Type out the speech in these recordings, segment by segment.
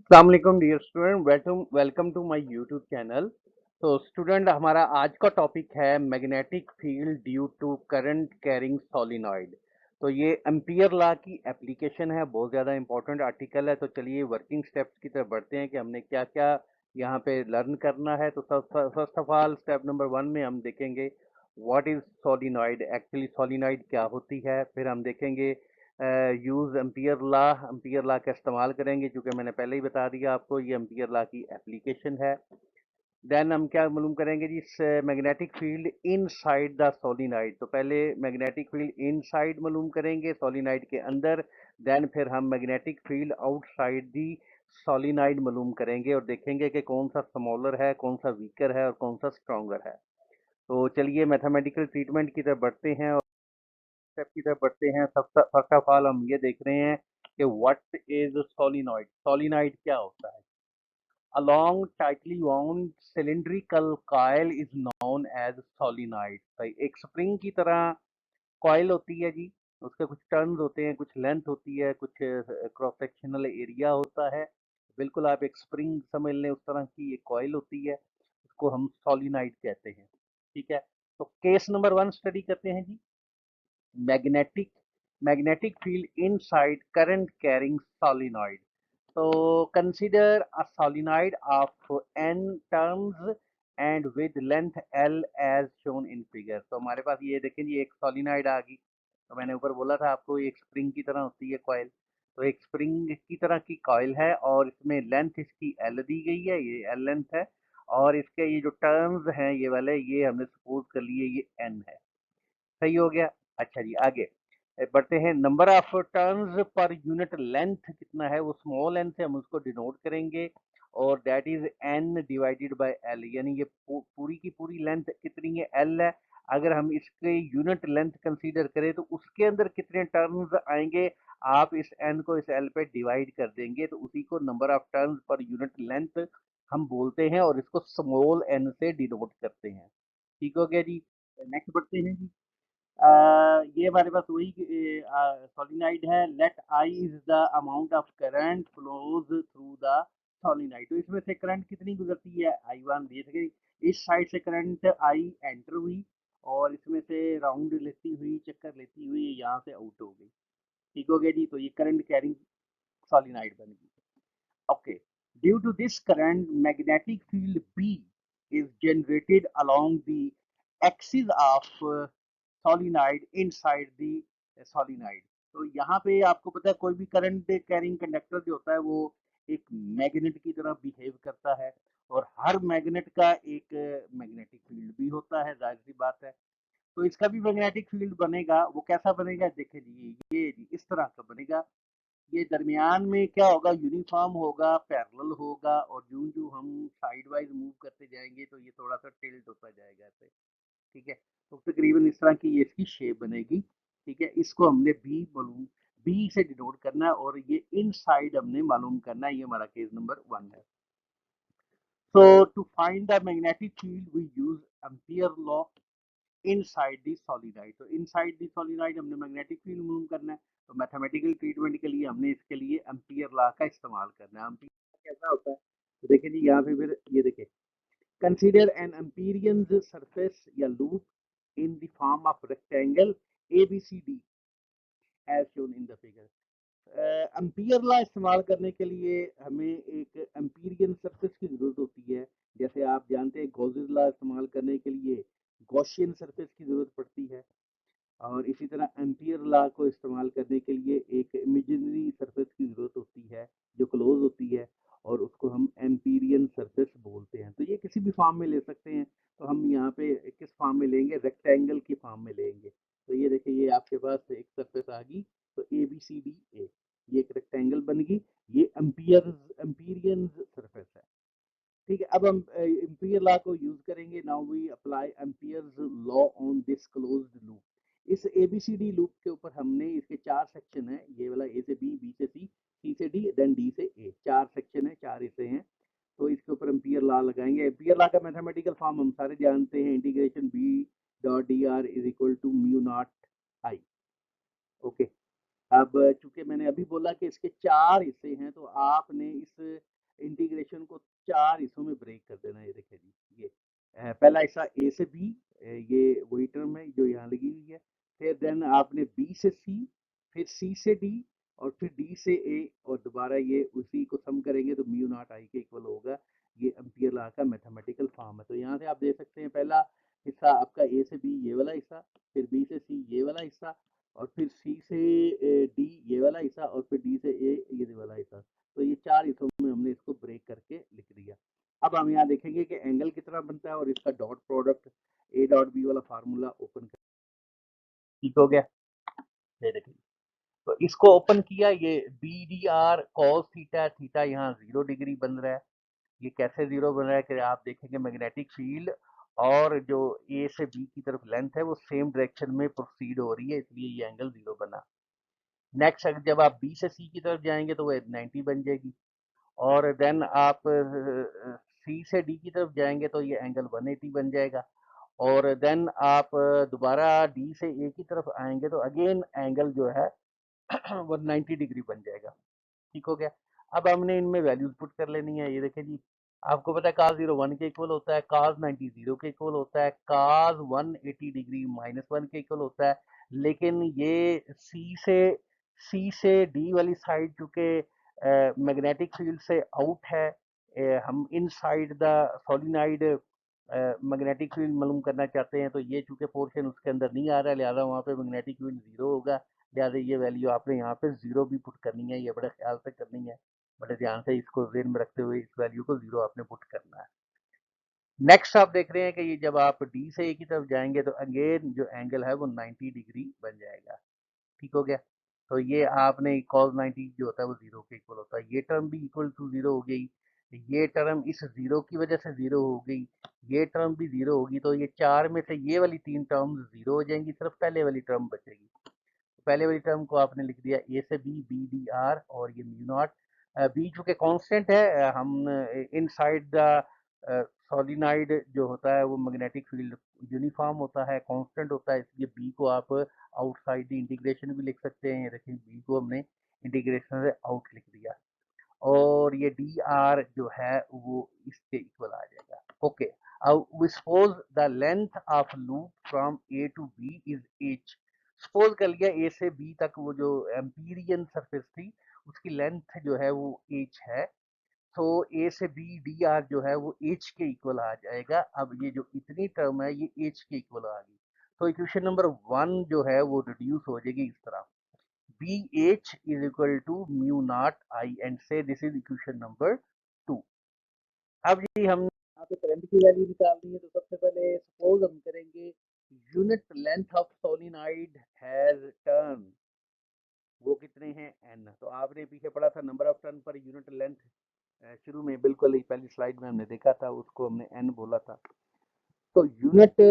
अस्सलाम वालेकुम dear student, welcome to my YouTube channel. तो स्टूडेंट, हमारा आज का टॉपिक है magnetic field due to current carrying solenoid. तो ये एम्पियर लॉ की एप्लीकेशन है, बहुत ज़्यादा इंपॉर्टेंट आर्टिकल है। तो चलिए वर्किंग स्टेप्स की तरफ बढ़ते हैं कि हमने क्या क्या यहाँ पे लर्न करना है। तो first of all step number one में हम देखेंगे what is solenoid, actually solenoid क्या होती है। फिर हम देखेंगे यूज़ एम्पियर लॉ का इस्तेमाल करेंगे, क्योंकि मैंने पहले ही बता दिया आपको ये एम्पियर लॉ की एप्लीकेशन है। देन हम क्या मालूम करेंगे जी, magnetic field inside the solenoid. तो पहले मैग्नेटिक फील्ड इनसाइड मालूम करेंगे सोलिनॉइड के अंदर। देन फिर हम magnetic field outside the solenoid मालूम करेंगे और देखेंगे कि कौन सा स्मॉलर है, कौन सा वीकर है और कौन सा स्ट्रॉन्गर है। तो चलिए मैथमेटिकल ट्रीटमेंट की तरफ बढ़ते हैं और स्टेप की तरफ बढ़ते हैं। फर्स्ट ऑफ ऑल हम ये देख रहे हैं कि व्हाट इज सोलिनॉइड। सोलिनॉइड क्या होता है? A long tightly wound cylindrical coil is known as solenoid। भाई एक स्प्रिंग की तरह कॉइल होती है जी, उसके कुछ टर्न्स होते हैं, कुछ लेंथ होती है, कुछ क्रॉस सेक्शनल एरिया होता है। बिल्कुल आप एक स्प्रिंग समझ लें, उस तरह की एक कॉइल होती है, उसको हम सोलिनॉइड कहते हैं। ठीक है, तो केस नंबर वन स्टडी करते हैं जी। Magnetic magnetic field inside current carrying solenoid. तो consider a solenoid of n turns and with length l as shown in figure. तो हमारे पास ये देखें जी, एक सोलिनॉइड आ गई। तो मैंने ऊपर बोला था आपको एक स्प्रिंग की तरह होती है कॉइल। तो एक स्प्रिंग की तरह की कॉइल है और इसमें लेंथ इसकी l दी गई है, ये l लेंथ है। और इसके ये जो टर्न्स हैं ये वाले, ये हमने सपोज कर लिए ये n है। सही हो गया। अच्छा जी, आगे बढ़ते हैं। Number of turns per unit length कितना है, वो स्मॉल एन से हम उसको डिनोट करेंगे और that is an divided by L. यानी ये पूरी की पूरी लेंथ कितनी है, एल है। अगर हम इसके यूनिट लेंथ कंसीडर करें तो उसके अंदर कितने टर्न्स आएंगे, आप इस एन को इस एल पे डिवाइड कर देंगे तो उसी को number of turns per unit length हम बोलते हैं और इसको स्मॉल एन से डिनोट करते हैं। ठीक हो गया जी। नेक्स्ट बढ़ते हैं जी। ये हमारे पास वही सोलिनाइड है। Let I is the amount of current flows through the solenoid. तो इसमें से करंट कितनी गुजरती है, आई वन दे सके। इस साइड से करंट आई एंटर हुई और इसमें से राउंड लेती हुई, चक्कर लेती हुई यहाँ से आउट हो गई। ठीक हो गया जी। तो ये करंट कैरिंग सोलिनाइड बन गई। Okay, due to this current magnetic field B is generated along the axis of solenoid inside the solenoid. तो यहाँ पे आपको पता है कोई भी करंट कैरिंग कंडक्टर जो होता है वो एक मैग्नेट की तरह बिहेव करता है और हर मैग्नेट का एक मैग्नेटिक फील्ड भी होता है, जाहिर सी बात है। तो इसका भी मैग्नेटिक फील्ड बनेगा, वो कैसा बनेगा देखिए जी, ये जी इस तरह का बनेगा। ये दरमियान में क्या होगा, यूनिफॉर्म होगा, पैरेलल होगा और यूं यूं हम साइड वाइज मूव करते जाएंगे तो ये थोड़ा सा टिल्ट होता जाएगा ऐसे। ठीक है, तो तकरीबन इस तरह की ये इसकी शेप बनेगी। ठीक है, इसको हमने बी मालूम, बी से डिनोट करना है और ये इन साइड हमने मालूम करना है। ये हमारा केस नंबर वन है। So to find the magnetic field we use Ampere law inside the solenoid. तो इनसाइड दी सोलिनॉइड हमने मैग्नेटिक फील्ड मालूम करना है। तो मैथमेटिकल ट्रीटमेंट के लिए हमने इसके लिए एम्पियर लॉ का इस्तेमाल करना है। एम्पियर कैसा होता है, तो देखिए जी यहाँ पे फिर ये देखिए, consider an Amperian surface या loop in the form of rectangle ABCD as shown in the figure। Ampere law इस्तेमाल करने के लिए हमें एक एम्पीरियन सरफेस की जरूरत होती है। जैसे आप जानते हैं गॉसेस लॉ इस्तेमाल करने के लिए गॉसियन सरफेस की जरूरत पड़ती है। और इसी तरह एम्पियर लॉ को इस्तेमाल करने के लिए एक इमेजिनरी सरफेस की ज़रूरत होती है जो क्लोज होती है और उसको हम एम्पीरियन सरफेस बोलते हैं। तो ये किसी भी फॉर्म में ले सकते हैं। तो हम यहाँ पे किस फॉर्म में लेंगे, रेक्टेंगल की फॉर्म में लेंगे। तो ये देखिए, ये आपके पास एक सरफेस आ गई। तो A B C D A, ये एक रेक्टेंगल बन गई। ये एम्पीरियन सरफेस है। ठीक है, अब हम एम्पियर लॉ को यूज करेंगे। Now we apply Ampere's law on this closed loop. इस एबीसीडी लूप के ऊपर हमने इसके चार सेक्शन है, ये वाला ए से बी, बी से सी, सी से डी, देन डी से ए। चार सेक्शन है, चार हिस्से हैं। तो इसके ऊपर एम्पियर लॉ लगाएंगे। एम्पियर लॉ का मैथमेटिकल फॉर्म हम सारे जानते हैं, integration B dot D R is equal to mu naught I. Okay, अब चूंकि मैंने अभी बोला कि इसके चार हिस्से हैं तो आपने इस इंटीग्रेशन को 4 हिस्सों में ब्रेक कर देना है। ये देखिए जी, ये पहला हिस्सा ए से बी, ये वही टर्म है जो यहाँ लगी हुई है। फिर देन आपने बी से सी, फिर सी से डी, और फिर डी से ए, और दोबारा ये उसी को सम करेंगे तो म्यू नॉट आई के इक्वल होगा। ये एम्पियर लॉ का मैथमेटिकल फॉर्म है। तो यहाँ से आप देख सकते हैं पहला हिस्सा आपका ए से बी ये वाला हिस्सा, फिर बी से सी ये वाला हिस्सा, और फिर सी से डी ये वाला हिस्सा, और फिर डी से ए ये वाला हिस्सा। तो ये 4 हिस्सों में हमने इसको ब्रेक करके लिख दिया। अब हम यहाँ देखेंगे कि एंगल कितना बनता है और इसका dot product A dot B वाला फार्मूला ओपन कर। ठीक हो गया, ये देखिए। तो इसको ओपन किया, ये B D R cos theta, theta यहाँ 0 डिग्री बन रहा है। ये कैसे 0 बन रहा है कि आप देखेंगे मैग्नेटिक फील्ड और जो ए से बी की तरफ लेंथ है वो सेम डायरेक्शन में प्रोसीड हो रही है, इसलिए ये एंगल 0 बना। नेक्स्ट जब आप बी से सी की तरफ जाएंगे तो वो 90 बन जाएगी, और देन आप सी से डी की तरफ जाएंगे तो ये एंगल 180 बन जाएगा, और देन आप दोबारा डी से ए की तरफ आएंगे तो अगेन एंगल जो है 190 डिग्री बन जाएगा। ठीक हो गया। अब हमने इनमें वैल्यूज पुट कर लेनी है। ये देखें जी, आपको पता है cos 0 1 के इक्वल होता है, cos 90 0 के इक्वल होता है, cos 180 डिग्री -1 के इक्वल होता है। लेकिन ये सी से डी वाली साइड चूंकि मैग्नेटिक फील्ड से आउट है, हम inside the solenoid magnetic field मालूम करना चाहते हैं, तो ये चूंकि पोर्शन उसके अंदर नहीं आ रहा है, लिहाजा वहाँ पे मैग्नेटिक फील्ड 0 होगा। लिहाजा ये वैल्यू आपने यहाँ पे 0 भी पुट करनी है। ये बड़े ख्याल से करनी है, बड़े ध्यान से इसको जेन में रखते हुए इस वैल्यू को 0 आपने पुट करना है। नेक्स्ट आप देख रहे हैं कि ये जब आप डी से ए की तरफ जाएंगे तो अगेन जो एंगल है वो 90 डिग्री बन जाएगा। ठीक हो गया। तो ये आपने cos 90 जो होता है वो 0 के इक्वल होता है। ये टर्म भी इक्वल टू 0 हो गई, ये टर्म इस 0 की वजह से 0 हो गई, ये टर्म भी 0 होगी। तो ये 4 में से ये वाली 3 टर्म्स 0 हो जाएंगी, सिर्फ पहले वाली टर्म बचेगी। पहले वाली टर्म को आपने लिख दिया ए से बी, बी डी आर, और ये म्यू नॉट। बी चूंकि कांस्टेंट है, हम इनसाइड द सोलिनॉइड जो होता है वो मैग्नेटिक फील्ड यूनिफॉर्म होता है, कांस्टेंट होता है, इसलिए बी को आप आउटसाइड द इंटीग्रेशन भी लिख सकते हैं। देखिए बी को हमने इंटीग्रेशन से आउट लिख दिया, और ये डी आर जो है वो इसके इक्वल आ जाएगा। ओके, अब we suppose the length of loop from A to B is H. Suppose कर लिया ए से बी तक वो जो एम्पीरियन सरफेस थी उसकी लेंथ जो है वो एच है। तो ए से बी डी आर जो है वो एच के इक्वल आ जाएगा। अब ये जो इतनी टर्म है ये एच के इक्वल आ गई, तो इक्वेशन नंबर 1 जो है वो रिड्यूस हो जाएगी इस तरह, BH is equal to mu naught I, and say this is equation number 2। अब जी हम यहाँ पे करंट की वैल्यू निकालनी है, तो सबसे पहले सपोज हम करेंगे unit length of solenoid has turn, वो कितने हैं n। तो आपने पीछे पढ़ा था number of turn per unit length, शुरू में बिल्कुल ही पहली स्लाइड में हमने देखा था, उसको हमने n बोला था। तो यूनिट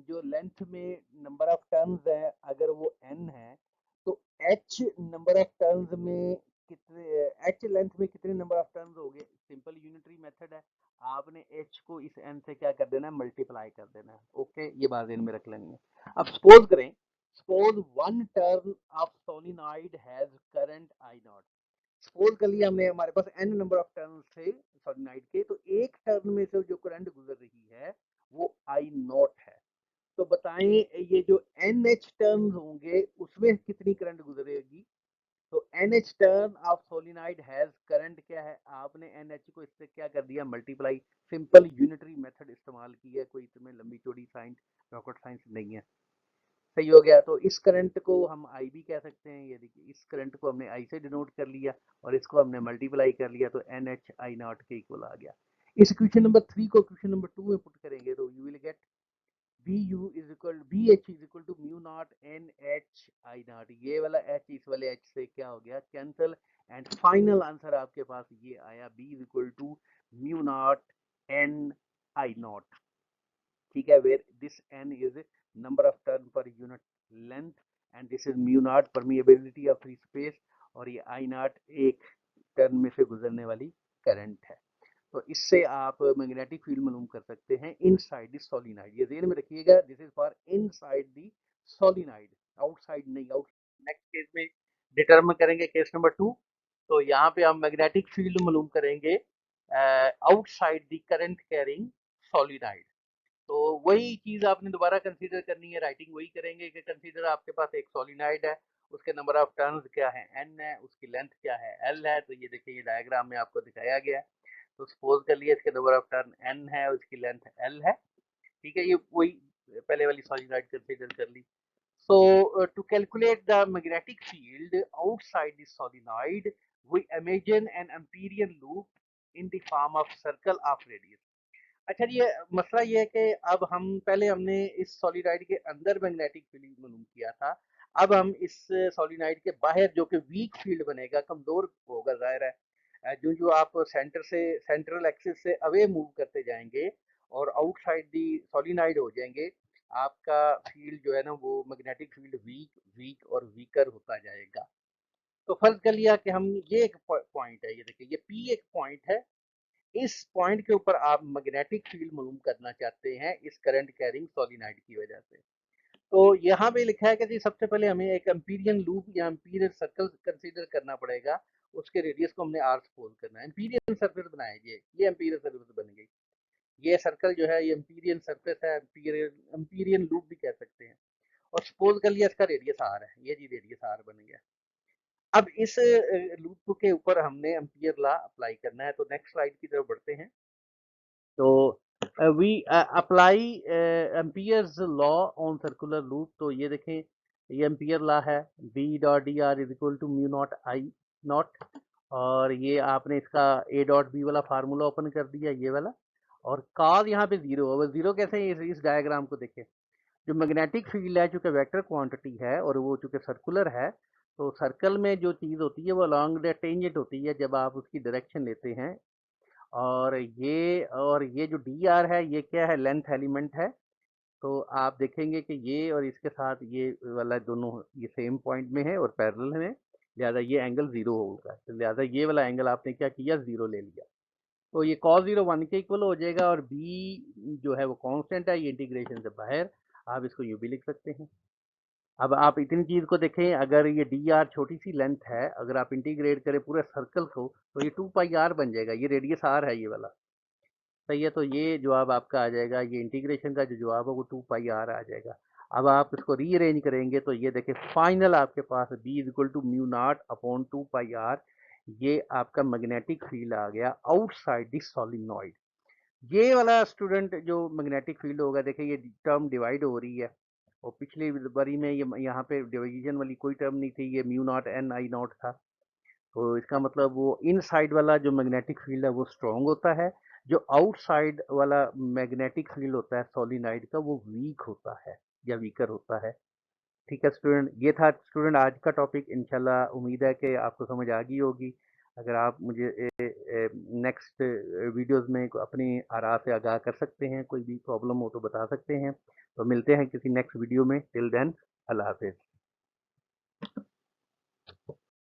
जो लेंथ में नंबर ऑफ टर्न्स है अगर वो n है, तो h नंबर ऑफ टर्न्स में कितने, h लेंथ में कितने नंबर ऑफ टर्न्स हो गए। सिंपल यूनिटरी मेथड है, आपने h को इस n से क्या कर देना है, मल्टीप्लाई कर देना है। ओके, ये बात ध्यान में रख लेनी है। अब सपोज करें, suppose one turn off solenoid has current I not. Suppose कर लिया हमने हमारे पास n नंबर ऑफ टर्न थे सोलिनॉइड के, तो एक टर्न में से जो करंट गुजर रही है वो आई नॉट है। तो बताएं ये जो NH टर्न होंगे उसमें कितनी करंट गुजरेगी। तो NH turn off solenoid has current क्या है, आपने NH को इससे क्या कर दिया, मल्टीप्लाई। सिंपल यूनिटरी मेथड इस्तेमाल की है, कोई इसमें लंबी चौड़ी साइंस रॉकेट साइंस नहीं है। सही हो गया। तो इस करंट को हम आई भी कह सकते हैं। ये देखिए इस करंट को हमने आई से डिनोट कर लिया और इसको हमने मल्टीप्लाई कर लिया, तो एन एच आई नॉट के इक्वल आ गया। इस क्वेश्चन नंबर 3 को क्वेश्चन नंबर 2 में पुट करेंगे तो you will get B you is equal B H is equal to mu naught N H I naught. ये वाला एच इस वाले एच से क्या हो गया, कैंसिल, एंड फाइनल आंसर आपके पास ये आया, B is equal to mu naught N I naught. ठीक है, where this n is number of turn per unit length and this is mu naught permeability of free space, और ये आई not एक turn में से गुजरने वाली करंट है। तो इससे आप मैग्नेटिक फील्ड मालूम कर सकते हैं इनसाइड द सोलिनॉइड। ये ध्यान में रखिएगा, this is for inside the solenoid, outside नहीं। आउट नेक्स्ट केस में डिटरमिन करेंगे केस नंबर 2। तो यहाँ पे हम मैग्नेटिक फील्ड मालूम करेंगे outside the current carrying solenoid. तो वही चीज आपने दोबारा कंसीडर करनी है, राइटिंग वही करेंगे कि कंसीडर आपके पास एक सोलिनॉइड है, उसके नंबर ऑफ टर्न्स क्या है, एन है, उसकी लेंथ क्या है, एल है। तो ये देखिए, ये डायग्राम में आपको दिखाया गया है। तो सपोज कर लिए इसके नंबर ऑफ टर्न एन है, उसकी लेंथ एल है। ठीक है, ये वही पहले वाली सोलिनॉइड कंसीडर कर ली। So to calculate the magnetic field outside the solenoid, we imagine an Amperian loop in the form of circle of radius। अच्छा जी, ये मसला ये है कि अब हम पहले हमने इस सॉलिडाइड के अंदर मैग्नेटिक फील्ड मालूम किया था। अब हम इस सॉलिडाइड के बाहर जो कि वीक फील्ड बनेगा, कमजोर होगा, जाहिर है। जो जो आप सेंटर से, सेंट्रल एक्सिस से अवे मूव करते जाएंगे और आउटसाइड दी सॉलिनाइड हो जाएंगे, आपका फील्ड जो है ना, वो मैग्नेटिक फील्ड वीक वीक और वीकर होता जाएगा। तो फर्ज कर लिया कि हम, ये एक पॉइंट है, ये देखिए, ये पी एक पॉइंट है। इस पॉइंट के ऊपर आप मैग्नेटिक फील्ड मालूम करना चाहते हैं इस करंट कैरिंग सोलिनाइड की वजह से। तो यहाँ पे लिखा है कि जी सबसे पहले हमें एक एम्पीरियन लूप या एम्पीरियन सर्कल कंसीडर करना पड़ेगा। उसके रेडियस को हमने आर सपोज करना है, एम्पीरियन सरफेस बनाएंगे, ये एम्पीरियन सरफेस बन गई। ये सर्कल जो है, ये एम्पीरियन सरफेस है, एम्पीरियन एम्पीरियन लूप भी कह सकते हैं। और सपोज कर लिया इसका रेडियस आर है, ये जी रेडियस आर बन गया। अब इस लूप के ऊपर हमने एम्पियर लॉ अप्लाई करना है। तो नेक्स्ट स्लाइड की तरफ बढ़ते हैं। तो we apply Ampere's law on circular loop. तो ये देखें, ये एम्पियर लॉ है, B dot D R is equal to mu naught I naught. और ये आपने इसका ए डॉट बी वाला फार्मूला ओपन कर दिया, ये वाला। और कॉज यहाँ पे जीरो, अब जीरो कैसे है, इस डायग्राम को देखें। जो मैग्नेटिक फील्ड है, चूंकि वेक्टर क्वांटिटी है और वो चूंकि सर्कुलर है, तो सर्कल में जो चीज़ होती है वो अलॉन्ग द टेंजेंट होती है जब आप उसकी डायरेक्शन लेते हैं। और ये जो डी आर है, ये क्या है, लेंथ एलिमेंट है। तो आप देखेंगे कि ये और इसके साथ ये वाला दोनों ये सेम पॉइंट में है और पैरेलल में, लिहाजा ये एंगल जीरो होगा। तो लिहाजा ये वाला एंगल आपने क्या किया, जीरो ले लिया। तो ये cos जीरो वन के इक्वल हो जाएगा। और b जो है वो कांस्टेंट है, ये इंटीग्रेशन से बाहर, आप इसको यूं भी लिख सकते हैं। अब आप इतनी चीज को देखें, अगर ये डी आर छोटी सी लेंथ है, अगर आप इंटीग्रेट करें पूरे सर्कल को, तो ये 2 पाई आर बन जाएगा। ये रेडियस आर है, ये वाला। सही है, तो ये जवाब आपका आ जाएगा, ये इंटीग्रेशन का जो जवाब है वो 2 पाई आर आ जाएगा। अब आप इसको रीअरेंज करेंगे तो ये देखिए, फाइनल आपके पास B is equal to mu naught upon 2 pi R. ये आपका मैग्नेटिक फील्ड आ गया आउटसाइड द सोलिनॉइड। ये वाला स्टूडेंट जो मैग्नेटिक फील्ड होगा, देखिए ये टर्म डिवाइड हो रही है। और पिछली बारी में ये यहाँ पे डिवीजन वाली कोई टर्म नहीं थी, ये mu naught N I not था। तो इसका मतलब वो इन साइड वाला जो मैग्नेटिक फील्ड है वो स्ट्रांग होता है, जो आउटसाइड वाला मैग्नेटिक फील्ड होता है सोलिनाइड का, वो वीक होता है या वीकर होता है। ठीक है स्टूडेंट, ये था स्टूडेंट आज का टॉपिक। इंशाल्लाह उम्मीद है कि आपको समझ आ गई होगी। अगर आप मुझे नेक्स्ट वीडियोस में अपनी आरा से आगाह कर सकते हैं, कोई भी प्रॉब्लम हो तो बता सकते हैं। तो मिलते हैं किसी नेक्स्ट वीडियो में। टिल देन, अल्लाह हाफिज।